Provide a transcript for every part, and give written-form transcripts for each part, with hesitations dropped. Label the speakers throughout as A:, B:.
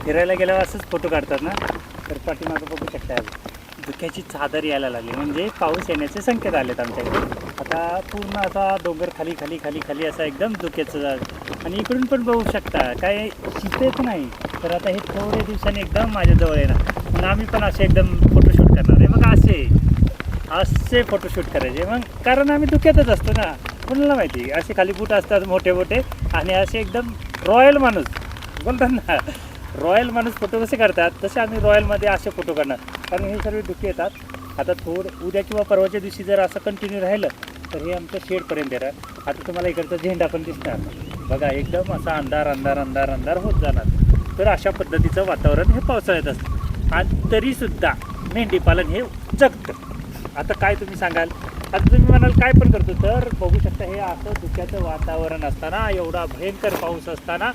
A: फिरायला गेल्यावर असंच फोटो काढतात ना, तर पाठीमागं बघू शकता धुक्याची चादर यायला लागली, म्हणजे पाऊस येण्याचे संकेत आलेत आमच्याकडे. आता पूर्ण असा डोंगर खाली खाली खाली खाली असा एकदम धुक्याचं जाग, आणि इकडून पण बघू शकता काय शीतच नाही. तर आता हे थोडे दिवसांनी एकदम माझ्याजवळ येणार, मग आम्ही पण असे एकदम फोटोशूट करणार आहे. मग असे फोटोशूट करायचे, मग कारण आम्ही धुक्यातच असतो ना. कोणाला माहिती, असे खाली बूट असतात मोठे मोठे, आणि असे एकदम रॉयल माणूस बोलतात ना, रॉयल माणूस फोटो कसे काढतात तसे आम्ही रॉयलमध्ये असे फोटो काढणार. कारण हे सर्व धुके येतात. आता उद्या किंवा परवाच्या दिवशी जर असं कंटिन्यू राहिलं तर हे आमचं शेडपर्यंत येणार. आता तुम्हाला इकडचा झेंडा पण दिसणार बघा, एकदम असा अंधार अंधार अंधार अंधार होत जाणार. तर अशा पद्धतीचं वातावरण हे पावसाळ्यात असतं, आणि तरीसुद्धा मेंढीपालन हे जगतं. आता काय तुम्ही सांगाल, आता तुम्ही म्हणाल काय पण करतो, तर बघू शकता हे असं धुक्याचं वातावरण असताना, एवढा भयंकर पाऊस असताना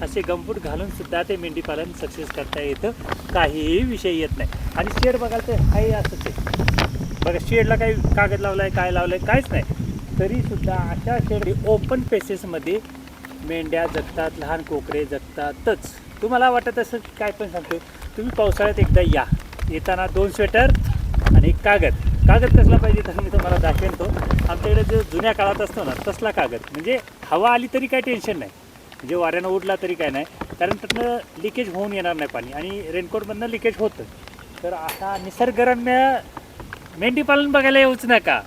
A: असे गमबूट घालून सुद्धा ते मेंढीपालन सक्सेस करता येतं, काहीही विषय येत नाही. आणि शेड बघाल तर हाही असंच आहे बघा, शेडला काही कागद लावला आहे, काय लावलं आहे, काहीच नाही. तरीसुद्धा अशा शेड ओपन पेसेसमध्ये मेंढ्या जगतात, लहान कोकरे जगतातच. तुम्हाला वाटत असं काय पण सांगतो, तुम्ही पावसाळ्यात एकदा या, येताना 2 स्वेटर आणि एक कागद कसला पाहिजे तर मी तुम्हाला दाखवेन. तो आमच्याकडे जो जुन्या काळात असतो ना तसला कागद, म्हणजे हवा आली तरी काही टेन्शन नाही, म्हणजे वाऱ्यानं उडला तरी काय नाही, कारण त्यातनं लिकेज होऊन येणार नाही पाणी, आणि रेनकोटमधनं लिकेज होतं. तर असा निसर्गरम्य मेंढीपालन बघायला येऊच नका,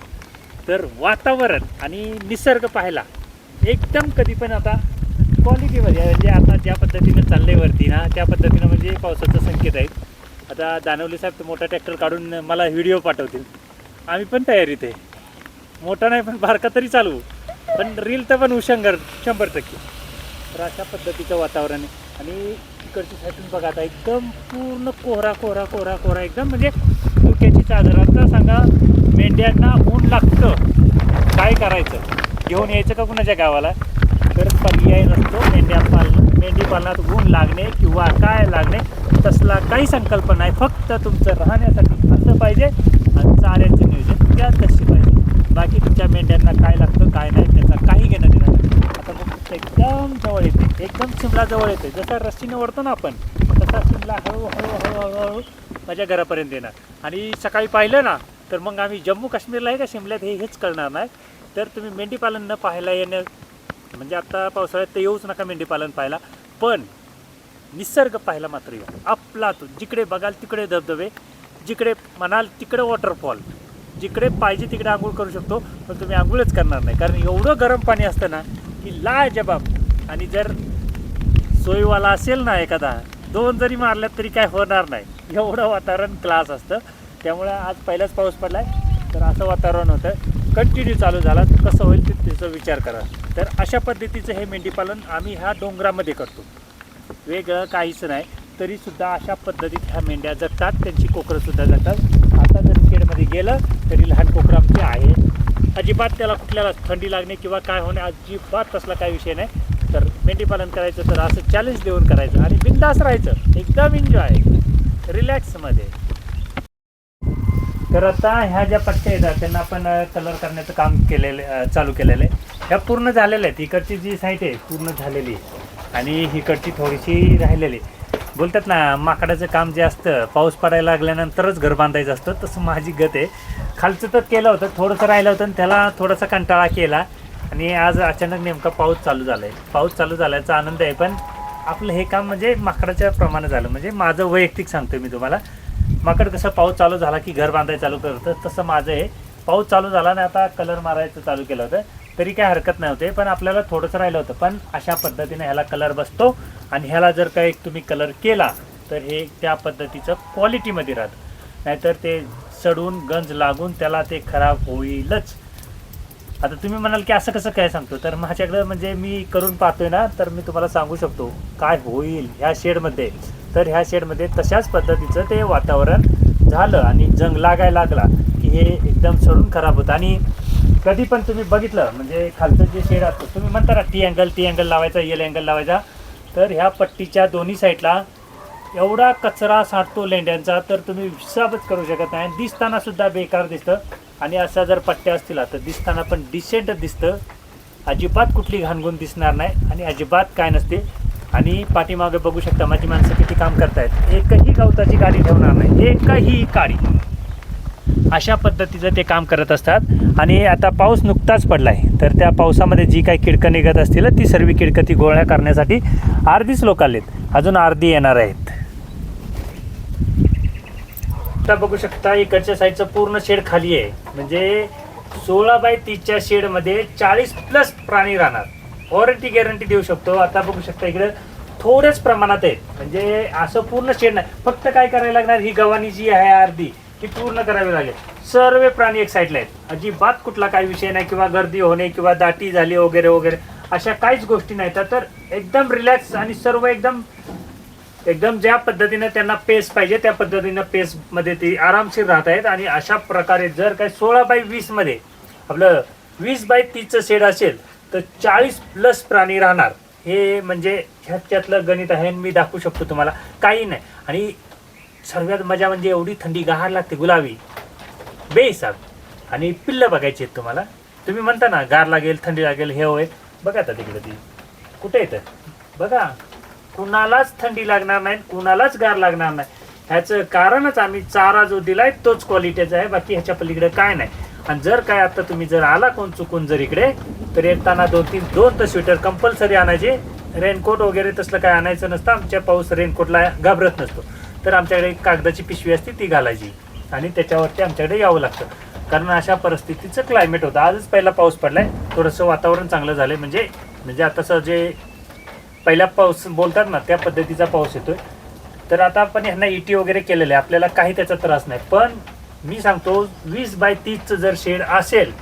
A: तर वातावरण आणि निसर्ग पाहायला एकदम कधी पण आता क्वालिटीमध्ये, म्हणजे आता ज्या पद्धतीनं चाललंय वरती ना, त्या पद्धतीनं म्हणजे पावसाचं संकेत आहेत. आता दानवली साहेब तर मोठा ट्रॅक्टर काढून मला व्हिडिओ पाठवतील, आम्ही पण तयारीत आहे. मोठा नाही पण बारका तरी चालवू, पण रील तर पण 100%. तर अशा पद्धतीचं वातावरण आहे. आणि इकडची साईडून बघा, आता एकदम पूर्ण कोहरा कोहरा कोहरा कोहरा, एकदम म्हणजे धुक्याची चादर. आता सांगा, मेंढ्यांना ऊन लागतं, काय करायचं, घेऊन यायचं का कुणाच्या गावाला? तर पर्याय नसतो. मेंढी पालनात ऊन लागणे किंवा काय लागणे तसला काही संकल्पना नाही. फक्त तुमचं राहण्यासाठी असं पाहिजे, आणि चाऱ्याचं नियोजन त्या तशी पाहिजे. बाकी तुमच्या मेंढ्यांना काय लागतं काय नाही त्याचा काही घेणं देणं नाही. आता बघ, एकदम जवळ येते, एकदम शिमला जवळ येते. जसा रस्सीने ओढतो ना आपण, तसा शिमला हळूहळू हळूहळू माझ्या घरापर्यंत येणार. आणि सकाळी पाहिलं ना तर मग आम्ही जम्मू काश्मीरला आहे का शिमल्यात हेच कळणार नाही. तर तुम्ही मेंढीपालन न पाहायला येणं, म्हणजे आता पावसाळ्यात तर येऊच नका मेंढीपालन पाहायला, पण निसर्ग पाहायला मात्र या. आपला तो जिकडे बघाल तिकडे धबधबे, जिकडे म्हणाल तिकडे वॉटरफॉल, जिकडे पाहिजे तिकडे आंघोळ करू शकतो. पण तुम्ही आंघोळच करणार नाही, कारण एवढं गरम पाणी असतं ना की लाजबाब. आणि जर सोयीवाला असेल ना एखादा, 2 जरी मारल्यात तरी काय होणार नाही, एवढं वातावरण क्लास असतं. त्यामुळे आज पहिलाच पाऊस पडला आहे, तर असं वातावरण होतं. कंटिन्यू चालू झाला कसं होईल ते त्याचा विचार करा. तर अशा पद्धतीचं हे मेंढीपालन आम्ही ह्या डोंगरामध्ये करतो, वेगळं काहीच नाही. तरीसुद्धा अशा पद्धतीत ह्या मेंढ्या जगतात, त्यांची कोकरंसुद्धा जगतात. आता जर शेडमध्ये गेलं तरी लहान कोकरं आमचे आहे, अजिबात त्याला कुठल्याला थंडी लागणे किंवा काय होणे अजिबात तसला काही विषय नाही. तर मेंढीपालन करायचं तर असं चॅलेंज देऊन करायचं, आणि बिंदास राहायचं, एकदम एन्जॉय रिलॅक्समध्ये. तर आता ह्या ज्या पट्ट्या येतात त्यांना आपण कलर करण्याचं काम चालू केलेलं आहे. ह्या पूर्ण झालेल्या आहेत. इकडची जी साईड आहे पूर्ण झालेली आहे, आणि इकडची थोडीशी राहिलेली. बोलतात ना, माकडाचं काम जे असतं पाऊस पडायला लागल्यानंतरच घर बांधायचं असतं, तसं माझी गत आहे. खालचं तर केलं होतं, थोडंसं राहिलं होतं, आणि त्याला थोडासा कंटाळा केला. आणि आज अचानक नेमका पाऊस चालू झाला आहे. पाऊस चालू झाल्याचा आनंद आहे, पण आपलं हे काम म्हणजे माकडाच्या प्रमाणे झालं. म्हणजे माझं वैयक्तिक सांगतो मी तुम्हाला, माकड कसं पाऊस चालू झाला की घर बांधायला चालू करतं, तसं माझं हे पाऊस चालू झाला आणि आता कलर मारायचं चालू केलं होतं, तरी काय हरकत नव्हते. पण आपल्याला थोडंसं राहिलं होतं. पण अशा पद्धतीने ह्याला कलर बसतो, आणि ह्याला जर काही तुम्ही कलर केला तर हे त्या पद्धतीचं क्वालिटीमध्ये राहतं, नाहीतर ते सडून गंज लागून त्याला ते खराब होईलच. आता तुम्ही म्हणाल की असं कसं काय सांगतो, तर माझ्याकडं म्हणजे मी करून पाहतोय ना, तर मी तुम्हाला सांगू शकतो काय होईल ह्या शेडमध्ये. तर ह्या शेडमध्ये तशाच पद्धतीचं ते वातावरण झालं, आणि जंग लागायला लागला की हे एकदम सडून खराब होतं. आणि कधी पण तुम्ही बघितलं म्हणजे खालचं जे शेड असतं, तुम्ही म्हणता ना टी अँगल लावायचा, एल अँगल लावायचा, तर ह्या पट्टीच्या दोन्ही साईडला एवढा कचरा साठतो लेंड्यांचा, तर तुम्ही हिसाबच करू शकत नाही. दिसताना सुद्धा बेकार दिसतं, आणि अशा जर पट्ट्या असतील तर दिसताना पण डिसेंट दिसतं, अजिबात कुठली घाणगुण दिसणार नाही, आणि अजिबात काय नसते. आणि पाठीमागे बघू शकता माझी माणसं किती काम करतायत. एकही गवताची गाडी ठेवणार नाही, एकही काडी. अशा पद्धतीचं ते काम करत असतात. आणि आता पाऊस नुकताच पडला आहे, तर त्या पावसामध्ये जी काही किडकं निघत असतील ती सर्व किडकं ती गोळ्या करण्यासाठी अर्धीच लोक आलेत, अजून अर्धी येणार आहेत. आता बघू शकता इकडच्या साईडचं पूर्ण शेड खाली आहे. म्हणजे 16x30च्या शेडमध्ये 40+ प्राणी राहणार. वॉरंटी गॅरंटी देऊ शकतो. आता बघू शकता इकडे थोड्याच प्रमाणात आहेत, म्हणजे असं पूर्ण शेड नाही. फक्त काय करायला लागणार, ही गव्हाणी जी आहे अर्धी ती पूर्ण करावी लागेल. सर्व प्राणी एक साईडला आहेत, अजिबात कुठला काही विषय नाही किंवा गर्दी होणे किंवा दाटी झाली वगैरे वगैरे अशा काहीच गोष्टी नाहीत. तर एकदम रिलॅक्स आणि सर्व एकदम ज्या पद्धतीने त्यांना पेस पाहिजे त्या पद्धतीनं पेसमध्ये ती आरामशीर राहत आहेत. आणि अशा प्रकारे जर काही 16x20 मध्ये आपलं 20x30चं शेड असेल तर 40+ प्राणी राहणार. हे म्हणजे ह्याच्यातलं गणित आहे, मी दाखवू शकतो तुम्हाला, काही नाही. आणि सर्वात मजा म्हणजे एवढी थंडी गार लागते, गुलाबी बेहिसाब. आणि पिल्लं बघायची आहेत तुम्हाला. तुम्ही म्हणता ना गार लागेल थंडी लागेल, हे होय बघा आता तिकडे ती कुठे येतं बघा. कुणालाच थंडी लागणार नाही, कुणालाच गार लागणार नाही. ह्याचं कारणच आम्ही चारा जो दिलाय तोच क्वालिटीचा आहे, बाकी ह्याच्या पलीकडे काय नाही. आणि जर काय आता तुम्ही जर आला कोण चुकून जर इकडे, तर येताना 2 तर स्वेटर कंपल्सरी आणायचे. रेनकोट वगैरे तसलं काय आणायचं नसतं. आमच्या पाऊस रेनकोटला घाबरत नसतो. तर आमच्याकडे कागदाची पिशवी असते ती घालायची आणि त्याच्यावरती आमच्याकडे यावं लागतं. कारण अशा परिस्थितीचं क्लायमेट होतं. आजच पहिला पाऊस पडलाय, थोडंसं वातावरण चांगलं झालंय. म्हणजे आताचं जे पहिला पाऊस बोलतात ना त्या पद्धतीचा पाऊस येतोय. तर आता आपण ह्यांना इटी वगैरे केलेलं आहे, आपल्याला काही त्याचा त्रास नाही. पण मी सांगतो 20x30चं जर शेड असेल,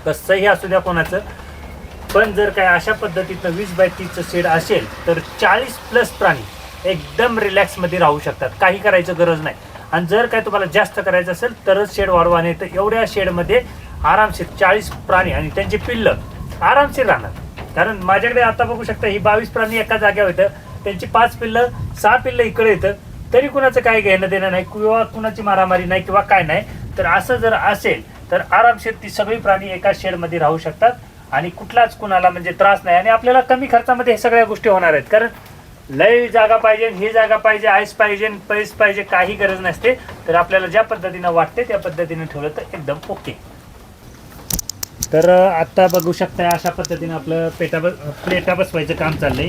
A: कसंही असू द्या कोणाचं, पण जर काय अशा पद्धतीनं 20x30चं शेड असेल तर 40+ प्राणी एकदम रिलॅक्समध्ये राहू शकतात, काही करायचं गरज नाही. आणि जर काय तुम्हाला जास्त करायचं असेल तरच शेड वाढवा, नाही तर एवढ्या शेडमध्ये आरामशीर 40 प्राणी आणि त्यांची पिल्लं आरामशीर राहणार. कारण माझ्याकडे आता बघू शकता ही 22 प्राणी एका जागेवर येतं, त्यांची 5 पिल्लं 6 पिल्लं इकडे येतं, तरी कुणाचं काय घेणं देणं नाही किंवा कुणाची मारामारी नाही किंवा काय नाही. तर असं जर असेल तर आरामशीर ती सगळी प्राणी एका शेडमध्ये राहू शकतात आणि कुठलाच कुणाला म्हणजे त्रास नाही. आणि आपल्याला कमी खर्चामध्ये हे सगळ्या गोष्टी होणार आहेत. कारण लय जागा पाहिजे, ही जागा पाहिजे, आईस पाहिजे, पैस पाहिजे, काही गरज नसते. तर आपल्याला ज्या पद्धतीनं वाटते त्या पद्धतीनं ठेवलं तर एकदम ओके. तर आत्ता बघू शकता अशा पद्धतीनं आपलं प्लेटा बसवायचं काम चाललंय.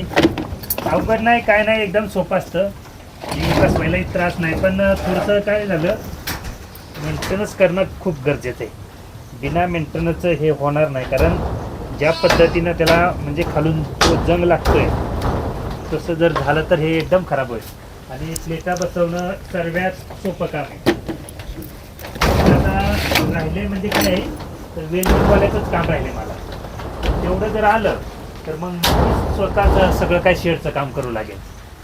A: अवघड नाही काय नाही, एकदम सोपं असतं. बसवायलाही त्रास नाही. पण थोडंसं काय झालं, मेंटेनन्स करणं खूप गरजेचं आहे. बिना मेंटेनन्सचं हे होणार नाही. कारण ज्या पद्धतीनं त्याला म्हणजे खालून जंग लागतोय तसं जर झालं तर हे एकदम खराब होईल. आणि प्लेटा बसवणं सर्वात सोपं काम आहे. आता राहिले म्हणजे काय तर वेल्डिंगवाल्याचंच काम राहिले मला. तेवढं जर आलं तर मग स्वतःचं सगळं काय शेडचं काम करू लागेल.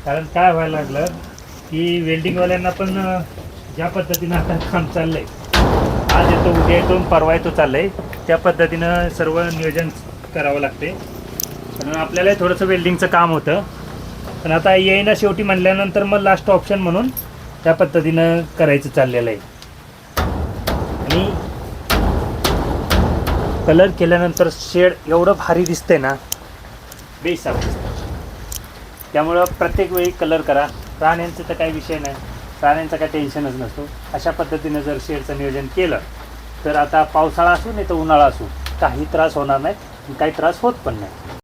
A: कारण काय व्हायला लागलं की वेल्डिंगवाल्यांना पण ज्या पद्धतीनं आता काम चाललंय, आज येतो उद्या येतो परवा येतो चाललंय, त्या पद्धतीनं सर्व नियोजन करावं लागते. कारण आपल्यालाही थोडंसं वेल्डिंगचं काम होतं. पण आता येईना शेवटी म्हणल्यानंतर मग लास्ट ऑप्शन म्हणून त्या पद्धतीनं करायचं चाललेलं आहे. आणि कलर केल्यानंतर शेड एवढं भारी दिसतंय ना, बेसाब दिसतं. त्यामुळं प्रत्येक वेळी कलर करा. प्राण्यांचं तर काही विषय नाही, प्राण्यांचा काही टेन्शनच नसतो. अशा पद्धतीनं जर शेडचं नियोजन केलं तर आता पावसाळा असू नाही तर उन्हाळा असू काही त्रास होणार नाही, काही त्रास होत पण नाही.